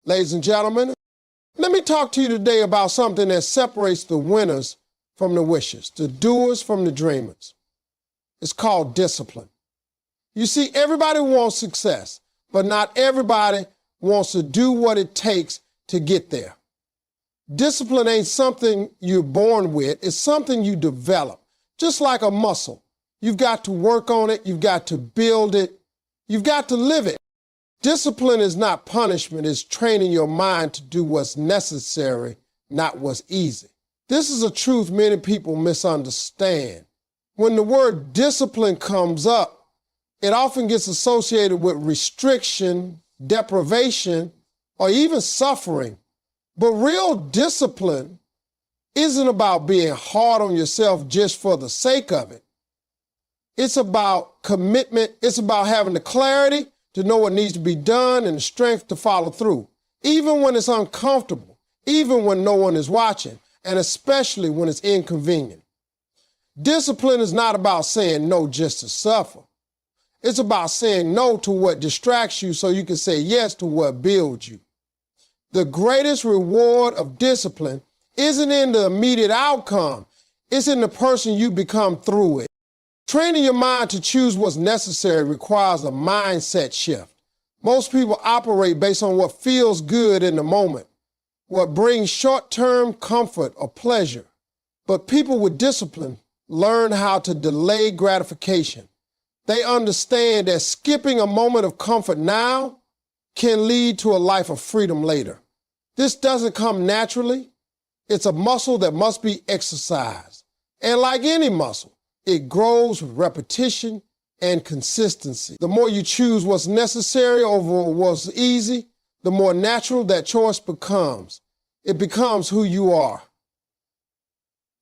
Ladies and gentlemen, let me talk to you today about something that separates the winners from the wishers, the doers from the dreamers. It's called discipline. You see, everybody wants success, but not everybody wants to do what it takes to get there. Discipline ain't something you're born with, it's something you develop, just like a muscle. You've got to work on it, you've got to build it, you've got to live it. Discipline is not punishment, it's training your mind to do what's necessary, not what's easy. This is a truth many people misunderstand. When the word discipline comes up, it often gets associated with restriction, deprivation, or even suffering. But real discipline isn't about being hard on yourself just for the sake of it. It's about commitment. It's about having the clarity to know what needs to be done and the strength to follow through, even when it's uncomfortable, even when no one is watching, and especially when it's inconvenient. Discipline is not about saying no just to suffer. It's about saying no to what distracts you so you can say yes to what builds you. The greatest reward of discipline isn't in the immediate outcome. It's in the person you become through it. Training your mind to choose what's necessary requires a mindset shift. Most people operate based on what feels good in the moment, what brings short-term comfort or pleasure. But people with discipline learn how to delay gratification. They understand that skipping a moment of comfort now can lead to a life of freedom later. This doesn't come naturally. It's a muscle that must be exercised. And like any muscle, it grows with repetition and consistency. The more you choose what's necessary over what's easy, the more natural that choice becomes. It becomes who you are.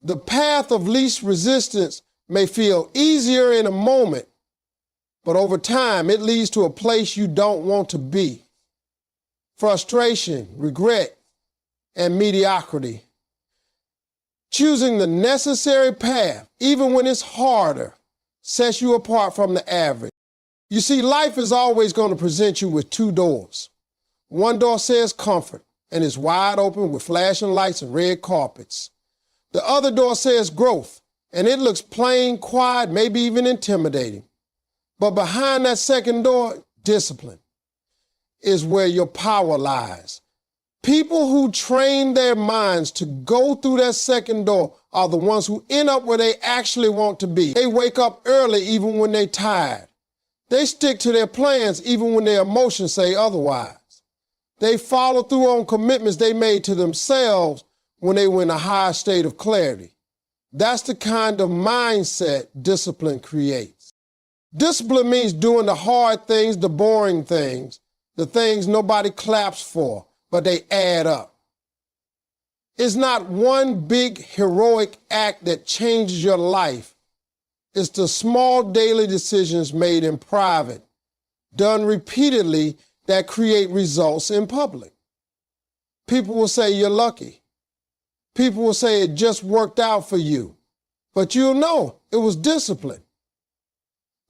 The path of least resistance may feel easier in a moment, but over time, it leads to a place you don't want to be. Frustration, regret, and mediocrity. Choosing the necessary path, even when it's harder, sets you apart from the average. You see, life is always going to present you with two doors. One door says comfort, and is wide open with flashing lights and red carpets. The other door says growth, and it looks plain, quiet, maybe even intimidating. But behind that second door, discipline, is where your power lies. People who train their minds to go through that second door are the ones who end up where they actually want to be. They wake up early even when they're tired. They stick to their plans even when their emotions say otherwise. They follow through on commitments they made to themselves when they were in a higher state of clarity. That's the kind of mindset discipline creates. Discipline means doing the hard things, the boring things, the things nobody claps for, but they add up. It's not one big heroic act that changes your life. It's the small daily decisions made in private, done repeatedly, that create results in public. People will say you're lucky. People will say it just worked out for you. But you'll know it was discipline.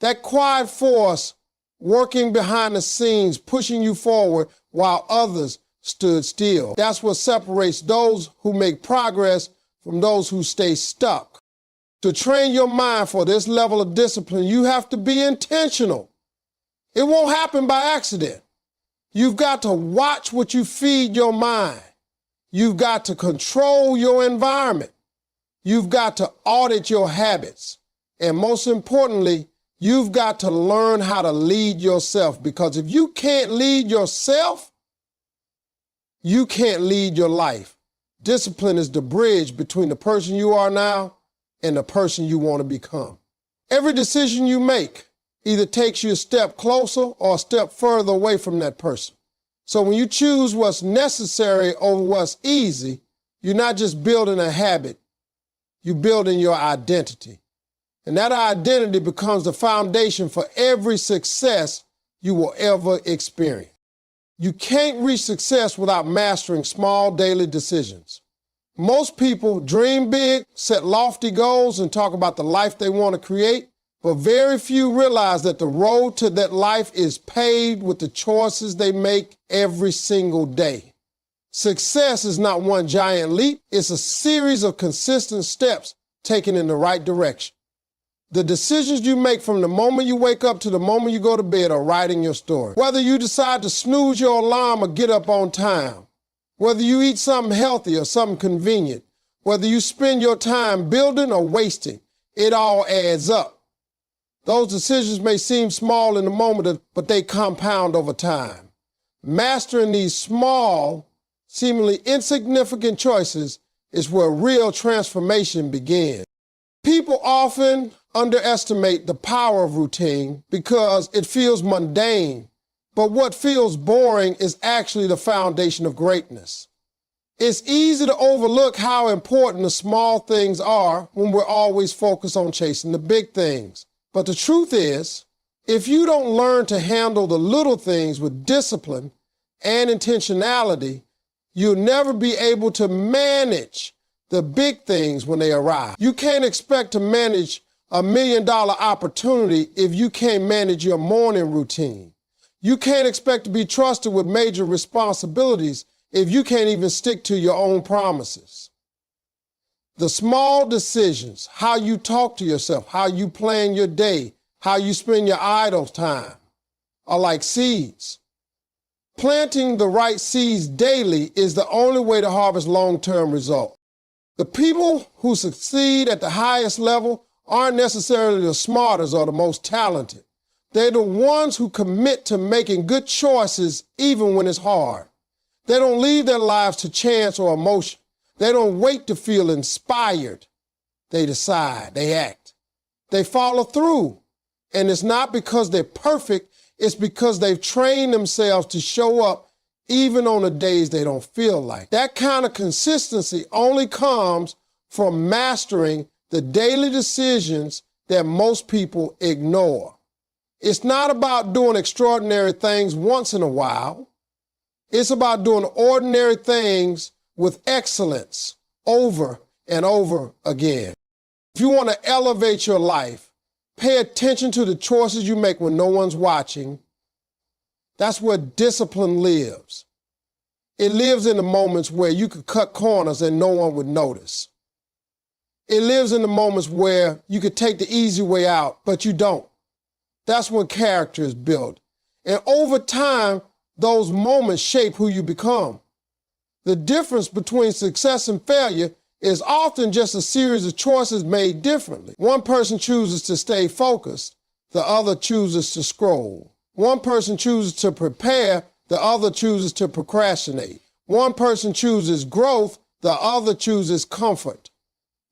That quiet force working behind the scenes, pushing you forward while others stood still. That's what separates those who make progress from those who stay stuck. To train your mind for this level of discipline, you have to be intentional. It won't happen by accident. You've got to watch what you feed your mind. You've got to control your environment. You've got to audit your habits. And most importantly, you've got to learn how to lead yourself, because if you can't lead yourself, you can't lead your life. Discipline is the bridge between the person you are now and the person you want to become. Every decision you make either takes you a step closer or a step further away from that person. So when you choose what's necessary over what's easy, you're not just building a habit, you're building your identity. And that identity becomes the foundation for every success you will ever experience. You can't reach success without mastering small daily decisions. Most people dream big, set lofty goals, and talk about the life they want to create, but very few realize that the road to that life is paved with the choices they make every single day. Success is not one giant leap, it's a series of consistent steps taken in the right direction. The decisions you make from the moment you wake up to the moment you go to bed are writing your story. Whether you decide to snooze your alarm or get up on time, whether you eat something healthy or something convenient, whether you spend your time building or wasting, it all adds up. Those decisions may seem small in the moment, but they compound over time. Mastering these small, seemingly insignificant choices is where real transformation begins. People often underestimate the power of routine because it feels mundane, but what feels boring is actually the foundation of greatness. It's easy to overlook how important the small things are when we're always focused on chasing the big things. But the truth is, if you don't learn to handle the little things with discipline and intentionality, you'll never be able to manage the big things when they arrive. You can't expect to manage $1 million opportunity if you can't manage your morning routine. You can't expect to be trusted with major responsibilities if you can't even stick to your own promises. The small decisions, how you talk to yourself, how you plan your day, how you spend your idle time, are like seeds. Planting the right seeds daily is the only way to harvest long-term results. The people who succeed at the highest level aren't necessarily the smartest or the most talented. They're the ones who commit to making good choices even when it's hard. They don't leave their lives to chance or emotion. They don't wait to feel inspired. They decide, they act, they follow through. And it's not because they're perfect, it's because they've trained themselves to show up even on the days they don't feel like. That kind of consistency only comes from mastering the daily decisions that most people ignore. It's not about doing extraordinary things once in a while. It's about doing ordinary things with excellence over and over again. If you want to elevate your life, pay attention to the choices you make when no one's watching. That's where discipline lives. It lives in the moments where you could cut corners and no one would notice. It lives in the moments where you could take the easy way out, but you don't. That's when character is built. And over time, those moments shape who you become. The difference between success and failure is often just a series of choices made differently. One person chooses to stay focused, the other chooses to scroll. One person chooses to prepare, the other chooses to procrastinate. One person chooses growth, the other chooses comfort.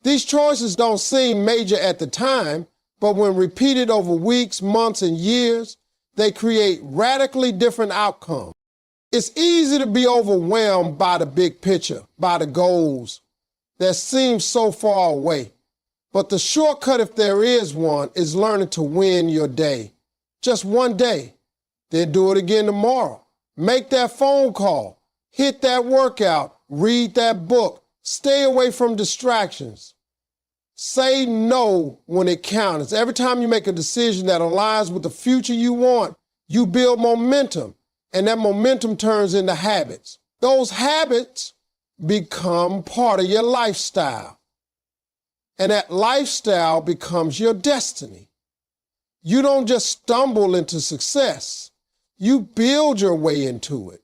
These choices don't seem major at the time, but when repeated over weeks, months, and years, they create radically different outcomes. It's easy to be overwhelmed by the big picture, by the goals that seem so far away. But the shortcut, if there is one, is learning to win your day. Just one day. Then do it again tomorrow. Make that phone call. Hit that workout. Read that book. Stay away from distractions. Say no when it counts. Every time you make a decision that aligns with the future you want, you build momentum, and that momentum turns into habits. Those habits become part of your lifestyle, and that lifestyle becomes your destiny. You don't just stumble into success. You build your way into it.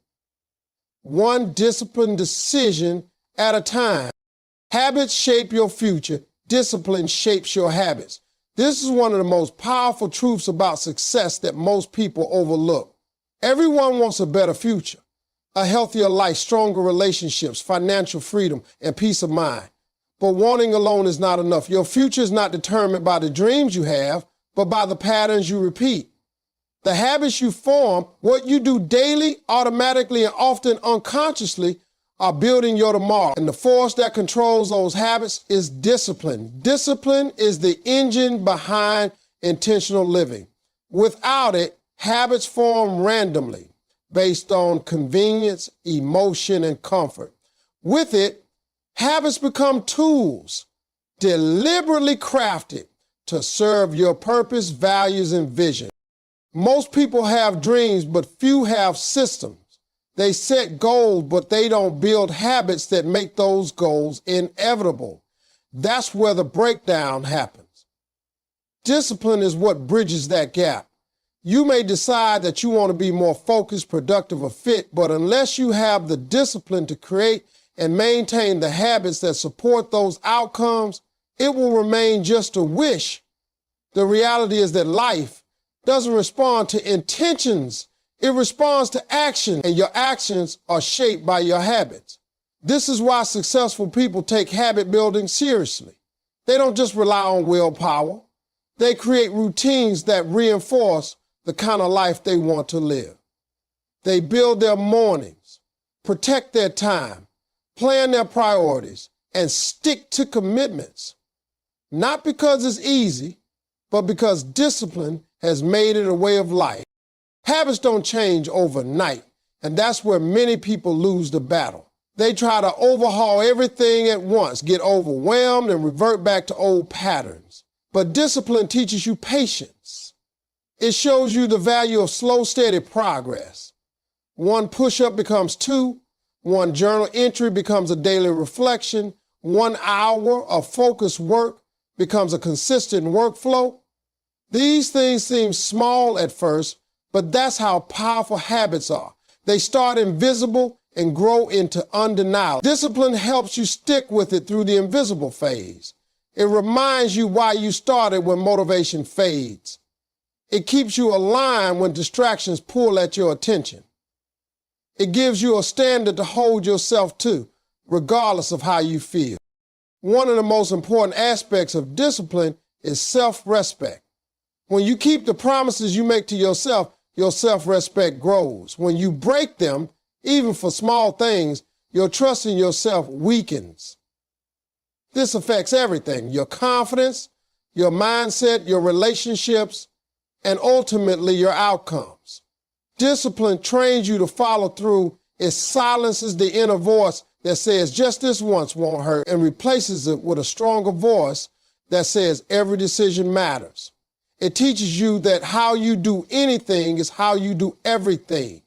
One disciplined decision at a time. Habits shape your future. Discipline shapes your habits. This is one of the most powerful truths about success that most people overlook. Everyone wants a better future, a healthier life, stronger relationships, financial freedom, and peace of mind. But wanting alone is not enough. Your future is not determined by the dreams you have, but by the patterns you repeat. The habits you form, what you do daily, automatically, and often unconsciously, are building your tomorrow. And the force that controls those habits is discipline. Discipline is the engine behind intentional living. Without it, habits form randomly, based on convenience, emotion, and comfort. With it, habits become tools, deliberately crafted to serve your purpose, values, and vision. Most people have dreams, but few have systems. They set goals, but they don't build habits that make those goals inevitable. That's where the breakdown happens. Discipline is what bridges that gap. You may decide that you want to be more focused, productive, or fit, but unless you have the discipline to create and maintain the habits that support those outcomes, it will remain just a wish. The reality is that life doesn't respond to intentions. It responds to action, and your actions are shaped by your habits. This is why successful people take habit building seriously. They don't just rely on willpower. They create routines that reinforce the kind of life they want to live. They build their mornings, protect their time, plan their priorities, and stick to commitments. Not because it's easy, but because discipline has made it a way of life. Habits don't change overnight, and that's where many people lose the battle. They try to overhaul everything at once, get overwhelmed, and revert back to old patterns. But discipline teaches you patience. It shows you the value of slow, steady progress. One push-up becomes two. One journal entry becomes a daily reflection. 1 hour of focused work becomes a consistent workflow. These things seem small at first, but that's how powerful habits are. They start invisible and grow into undeniable. Discipline helps you stick with it through the invisible phase. It reminds you why you started when motivation fades. It keeps you aligned when distractions pull at your attention. It gives you a standard to hold yourself to, regardless of how you feel. One of the most important aspects of discipline is self-respect. When you keep the promises you make to yourself, your self-respect grows. When you break them, even for small things, your trust in yourself weakens. This affects everything: your confidence, your mindset, your relationships, and ultimately your outcomes. Discipline trains you to follow through. It silences the inner voice that says just this once won't hurt and replaces it with a stronger voice that says every decision matters. It teaches you that how you do anything is how you do everything.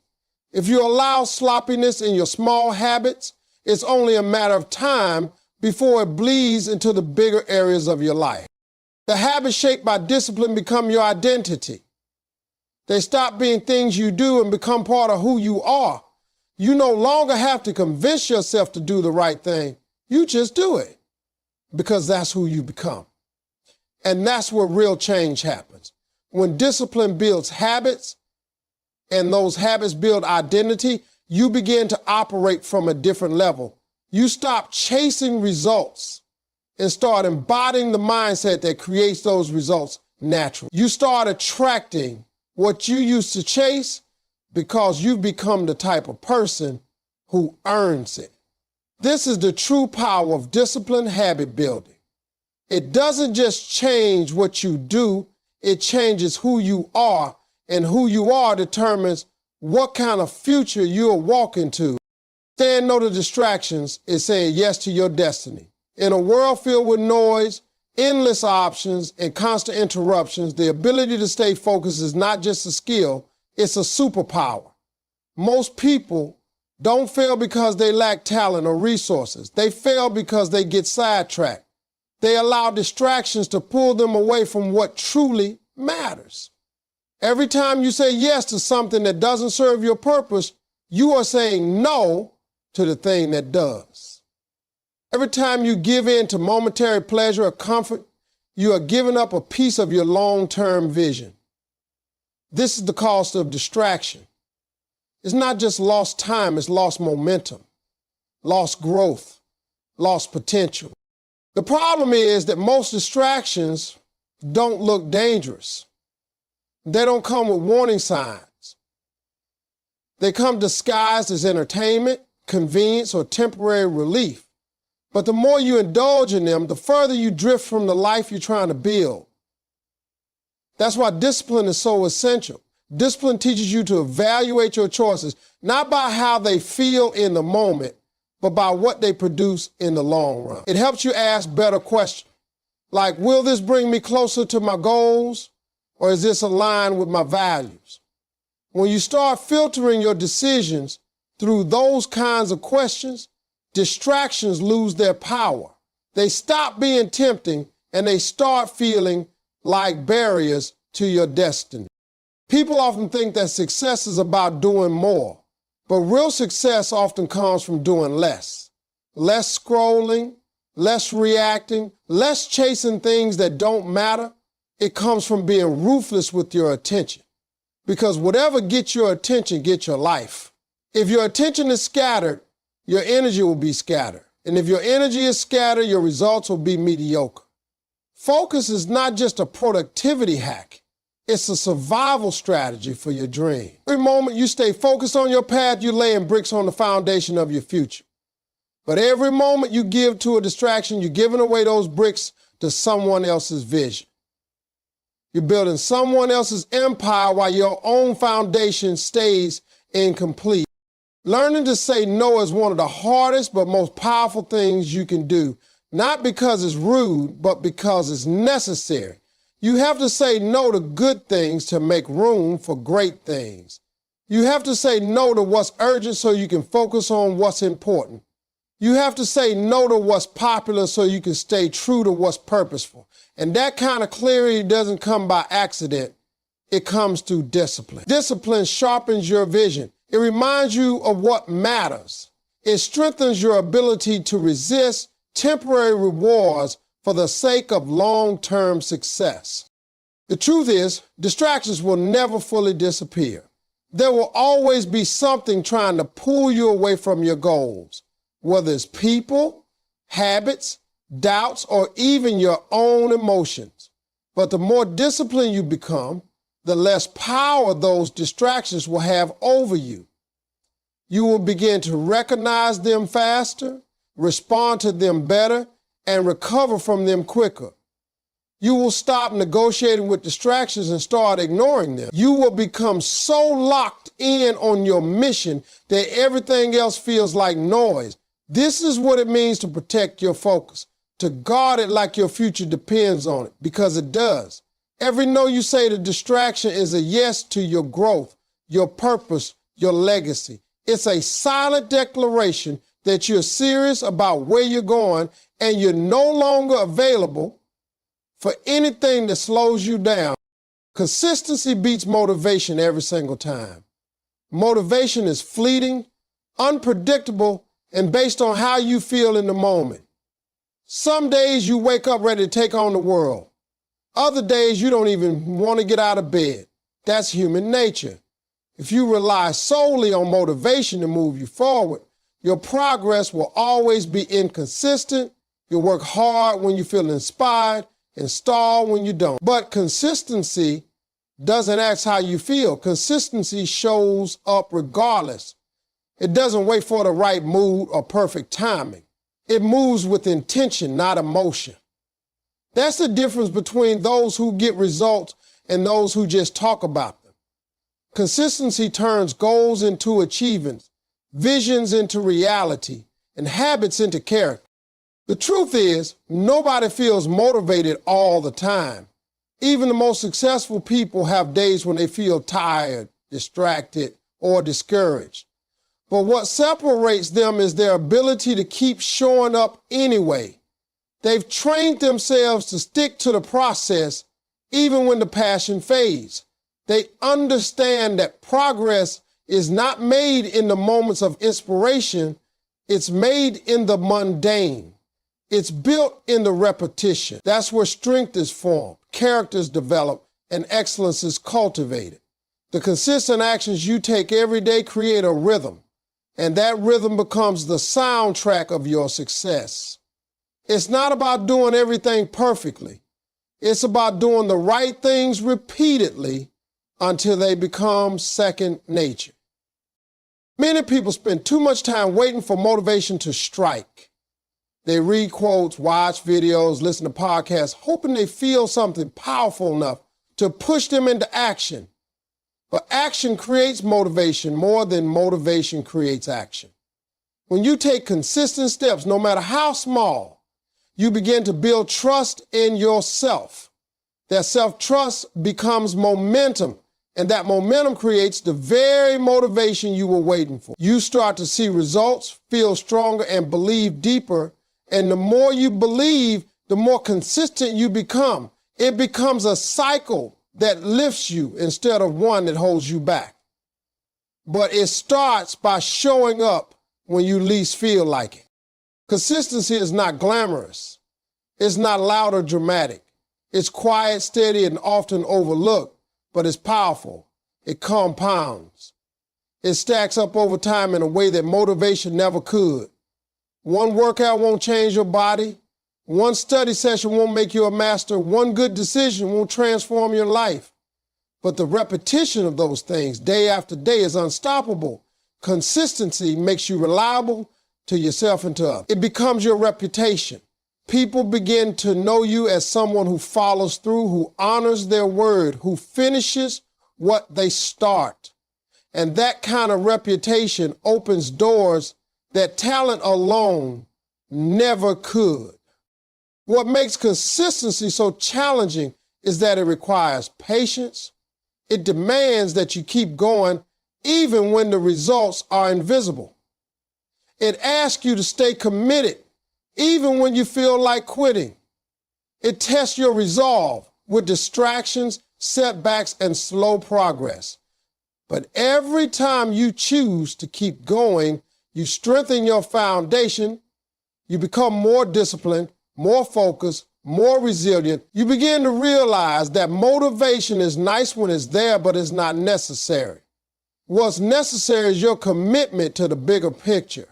If you allow sloppiness in your small habits, it's only a matter of time before it bleeds into the bigger areas of your life. The habits shaped by discipline become your identity. They stop being things you do and become part of who you are. You no longer have to convince yourself to do the right thing. You just do it because that's who you become. And that's where real change happens. When discipline builds habits and those habits build identity, you begin to operate from a different level. You stop chasing results and start embodying the mindset that creates those results naturally. You start attracting what you used to chase because you've become the type of person who earns it. This is the true power of disciplined habit building. It doesn't just change what you do, it changes who you are, and who you are determines what kind of future you'll walk into. Saying no to distractions is saying yes to your destiny. In a world filled with noise, endless options, and constant interruptions, the ability to stay focused is not just a skill, it's a superpower. Most people don't fail because they lack talent or resources. They fail because they get sidetracked. They allow distractions to pull them away from what truly matters. Every time you say yes to something that doesn't serve your purpose, you are saying no to the thing that does. Every time you give in to momentary pleasure or comfort, you are giving up a piece of your long-term vision. This is the cost of distraction. It's not just lost time, it's lost momentum, lost growth, lost potential. The problem is that most distractions don't look dangerous. They don't come with warning signs. They come disguised as entertainment, convenience, or temporary relief. But the more you indulge in them, the further you drift from the life you're trying to build. That's why discipline is so essential. Discipline teaches you to evaluate your choices, not by how they feel in the moment, but by what they produce in the long run. It helps you ask better questions. Like, will this bring me closer to my goals, or is this aligned with my values? When you start filtering your decisions through those kinds of questions, distractions lose their power. They stop being tempting and they start feeling like barriers to your destiny. People often think that success is about doing more, but real success often comes from doing less. Less scrolling, less reacting, less chasing things that don't matter. It comes from being ruthless with your attention. Because whatever gets your attention gets your life. If your attention is scattered, your energy will be scattered. And if your energy is scattered, your results will be mediocre. Focus is not just a productivity hack. It's a survival strategy for your dream. Every moment you stay focused on your path, you're laying bricks on the foundation of your future. But every moment you give to a distraction, you're giving away those bricks to someone else's vision. You're building someone else's empire while your own foundation stays incomplete. Learning to say no is one of the hardest but most powerful things you can do, not because it's rude, but because it's necessary. You have to say no to good things to make room for great things. You have to say no to what's urgent so you can focus on what's important. You have to say no to what's popular so you can stay true to what's purposeful. And that kind of clarity doesn't come by accident. It comes through discipline. Discipline sharpens your vision. It reminds you of what matters. It strengthens your ability to resist temporary rewards for the sake of long-term success. The truth is, distractions will never fully disappear. There will always be something trying to pull you away from your goals, whether it's people, habits, doubts, or even your own emotions. But the more disciplined you become, the less power those distractions will have over you. You will begin to recognize them faster, respond to them better, and recover from them quicker. You will stop negotiating with distractions and start ignoring them. You will become so locked in on your mission that everything else feels like noise. This is what it means to protect your focus, to guard it like your future depends on it, because it does. Every no you say to distraction is a yes to your growth, your purpose, your legacy. It's a silent declaration that you're serious about where you're going and you're no longer available for anything that slows you down. Consistency beats motivation every single time. Motivation is fleeting, unpredictable, and based on how you feel in the moment. Some days you wake up ready to take on the world. Other days you don't even want to get out of bed. That's human nature. If you rely solely on motivation to move you forward, your progress will always be inconsistent. You'll work hard when you feel inspired and stall when you don't. But consistency doesn't ask how you feel. Consistency shows up regardless. It doesn't wait for the right mood or perfect timing. It moves with intention, not emotion. That's the difference between those who get results and those who just talk about them. Consistency turns goals into achievements, visions into reality, and habits into character. The truth is, nobody feels motivated all the time. Even the most successful people have days when they feel tired, distracted, or discouraged. But what separates them is their ability to keep showing up anyway. They've trained themselves to stick to the process even when the passion fades. They understand that progress is not made in the moments of inspiration, it's made in the mundane. It's built in the repetition. That's where strength is formed, character is developed, and excellence is cultivated. The consistent actions you take every day create a rhythm, and that rhythm becomes the soundtrack of your success. It's not about doing everything perfectly. It's about doing the right things repeatedly until they become second nature. Many people spend too much time waiting for motivation to strike. They read quotes, watch videos, listen to podcasts, hoping they feel something powerful enough to push them into action. But action creates motivation more than motivation creates action. When you take consistent steps, no matter how small, you begin to build trust in yourself. That self-trust becomes momentum, and that momentum creates the very motivation you were waiting for. You start to see results, feel stronger, and believe deeper. And the more you believe, the more consistent you become. It becomes a cycle that lifts you instead of one that holds you back. But it starts by showing up when you least feel like it. Consistency is not glamorous. It's not loud or dramatic. It's quiet, steady, and often overlooked, but it's powerful. It compounds. It stacks up over time in a way that motivation never could. One workout won't change your body. One study session won't make you a master. One good decision won't transform your life. But the repetition of those things day after day is unstoppable. Consistency makes you reliable to yourself and to others. It becomes your reputation. People begin to know you as someone who follows through, who honors their word, who finishes what they start. And that kind of reputation opens doors that talent alone never could. What makes consistency so challenging is that it requires patience. It demands that you keep going even when the results are invisible. It asks you to stay committed even when you feel like quitting. It tests your resolve with distractions, setbacks, and slow progress. But every time you choose to keep going, you strengthen your foundation, you become more disciplined, more focused, more resilient. You begin to realize that motivation is nice when it's there, but it's not necessary. What's necessary is your commitment to the bigger picture.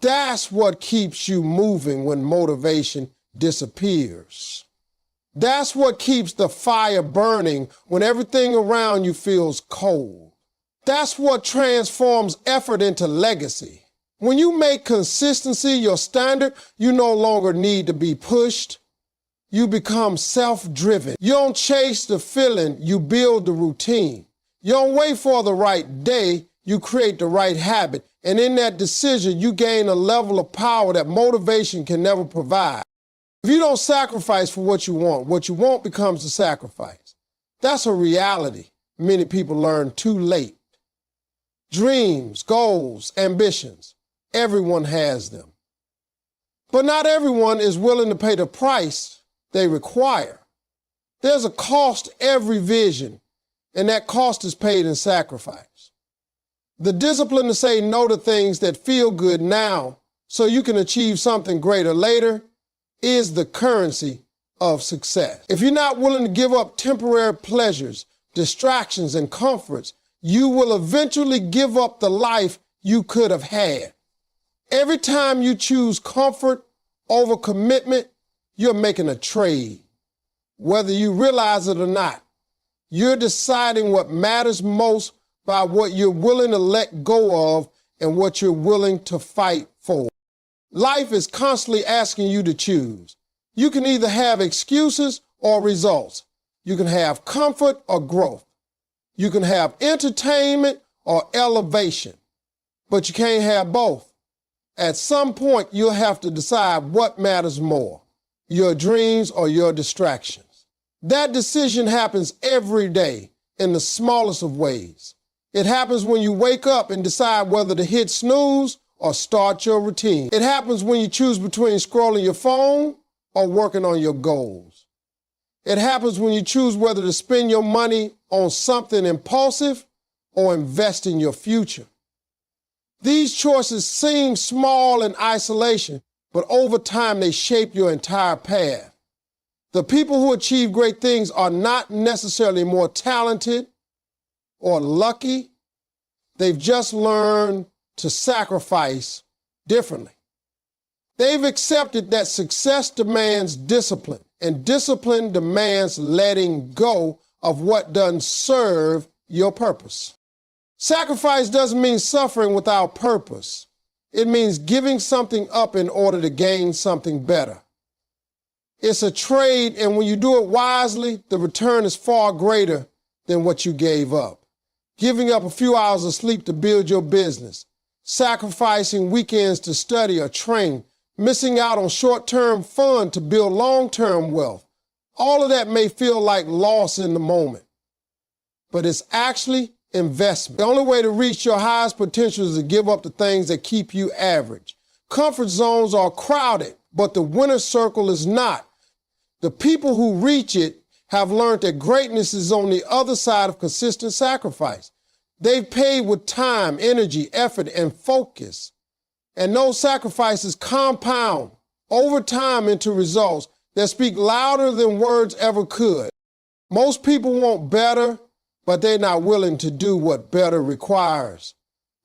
That's what keeps you moving when motivation disappears. That's what keeps the fire burning when everything around you feels cold. That's what transforms effort into legacy. When you make consistency your standard, you no longer need to be pushed. You become self-driven. You don't chase the feeling, you build the routine. You don't wait for the right day, you create the right habit. And in that decision, you gain a level of power that motivation can never provide. If you don't sacrifice for what you want becomes a sacrifice. That's a reality many people learn too late. Dreams, goals, ambitions, everyone has them. But not everyone is willing to pay the price they require. There's a cost to every vision, and that cost is paid in sacrifice. The discipline to say no to things that feel good now so you can achieve something greater later is the currency of success. If you're not willing to give up temporary pleasures, distractions, and comforts, you will eventually give up the life you could have had. Every time you choose comfort over commitment, you're making a trade. Whether you realize it or not, you're deciding what matters most by what you're willing to let go of and what you're willing to fight for. Life is constantly asking you to choose. You can either have excuses or results. You can have comfort or growth. You can have entertainment or elevation, but you can't have both. At some point, you'll have to decide what matters more, your dreams or your distractions. That decision happens every day in the smallest of ways. It happens when you wake up and decide whether to hit snooze or start your routine. It happens when you choose between scrolling your phone or working on your goals. It happens when you choose whether to spend your money on something impulsive or invest in your future. These choices seem small in isolation, but over time they shape your entire path. The people who achieve great things are not necessarily more talented or lucky. They've just learned to sacrifice differently. They've accepted that success demands discipline, and discipline demands letting go of what doesn't serve your purpose. Sacrifice doesn't mean suffering without purpose. It means giving something up in order to gain something better. It's a trade, and when you do it wisely, the return is far greater than what you gave up. Giving up a few hours of sleep to build your business, sacrificing weekends to study or train, missing out on short-term fun to build long-term wealth. All of that may feel like loss in the moment, but it's actually investment. The only way to reach your highest potential is to give up the things that keep you average. Comfort zones are crowded, but the winner's circle is not. The people who reach it have learned that greatness is on the other side of consistent sacrifice. They've paid with time, energy, effort, and focus. And those sacrifices compound over time into results that speak louder than words ever could. Most people want better, but they're not willing to do what better requires.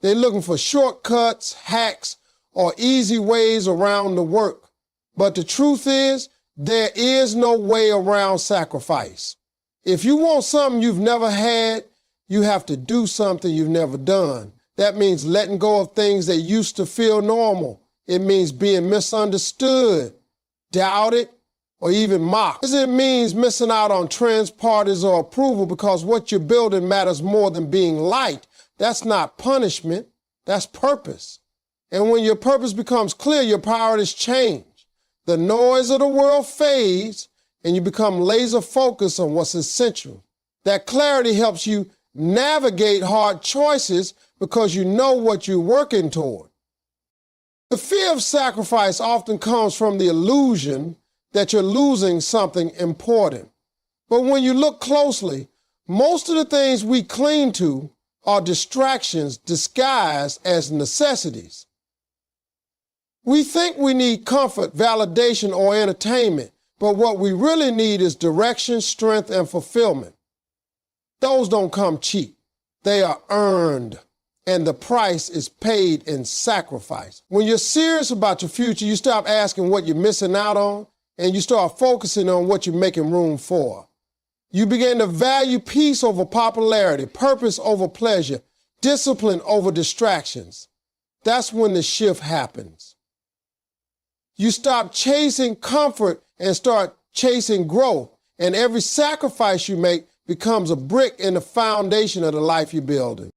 They're looking for shortcuts, hacks, or easy ways around the work. But the truth is, there is no way around sacrifice. If you want something you've never had, you have to do something you've never done. That means letting go of things that used to feel normal. It means being misunderstood, doubted, or even mocked. It means missing out on trends, parties, or approval because what you're building matters more than being liked. That's not punishment, that's purpose. And when your purpose becomes clear, your priorities change. The noise of the world fades, and you become laser focused on what's essential. That clarity helps you navigate hard choices because you know what you're working toward. The fear of sacrifice often comes from the illusion that you're losing something important. But when you look closely, most of the things we cling to are distractions disguised as necessities. We think we need comfort, validation, or entertainment, but what we really need is direction, strength, and fulfillment. Those don't come cheap. They are earned, and the price is paid in sacrifice. When you're serious about your future, you stop asking what you're missing out on, and you start focusing on what you're making room for. You begin to value peace over popularity, purpose over pleasure, discipline over distractions. That's when the shift happens. You stop chasing comfort and start chasing growth, and every sacrifice you make becomes a brick in the foundation of the life you're building.